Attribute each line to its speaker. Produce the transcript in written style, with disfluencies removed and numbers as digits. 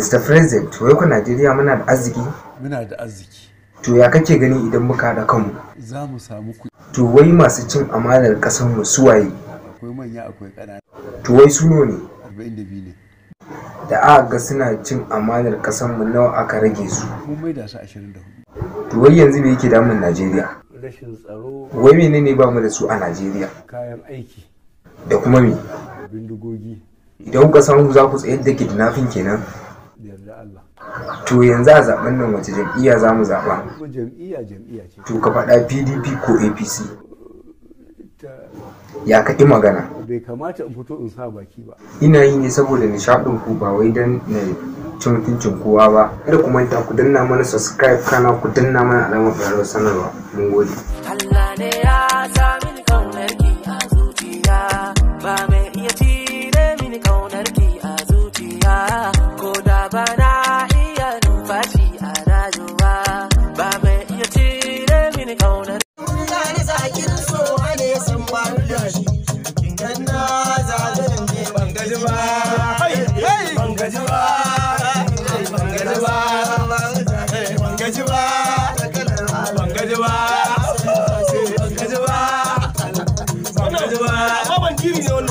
Speaker 1: Mr. President, wai ku Najeriya muna da arziki?
Speaker 2: Muna da arziki.
Speaker 1: To ya kake gani idan muka haɗa kanmu?
Speaker 2: Za mu samu kuɗi.
Speaker 1: To wai masu cin amanar ƙasar mu su waye?
Speaker 2: Akwai manya akwai ƙanana.
Speaker 1: To wai su ne?
Speaker 2: 42 ne.
Speaker 1: Da aka ga suna cin amanar ƙasar mu nawa aka rage su?
Speaker 2: Mun maida su 24.
Speaker 1: To wai yanzu me yake damun Najeriya?
Speaker 2: Rashin tsaro.
Speaker 1: Wai menene ba mu da su a Najeriya?
Speaker 2: Kayan aiki.
Speaker 1: Da kuma me?
Speaker 2: Bindigogi.
Speaker 1: Idan kuka samu za ku tsayar da kidnapping kenan?
Speaker 2: Yarda Allah.
Speaker 1: To yanzu a zaben nan wace jam'iyya za mu zaɓa?
Speaker 2: Jam'iyya ce.
Speaker 1: To ka faɗa PDP ko APC? Ya kaɗi magana.
Speaker 2: Bai kamata in fito in sa baki ba.
Speaker 1: Ina yi ne saboda nishaɗin ku ba wai don na ci mutuncin kowa ba. Kada ku manta ku danna mana subscribe kana ku danna mana alamar ƙararrawar sanarwa. Mun gode.
Speaker 3: Allah ne ya sa mini kaunar ki a zuciya, ba mai iya cire mini kaunar ki a zuciya, ko da ba na iya numfashi a rayuwa, ba mai iya cire mini kaunar.
Speaker 4: Zane zakin so ne san ba da shi, idan na zazen ne ban gaji ba, ban gaji ba, ban gaji ba, ban gaji ba, ban gaji ba. Ban gaji ba, ban gaji ba, ban gaji ba,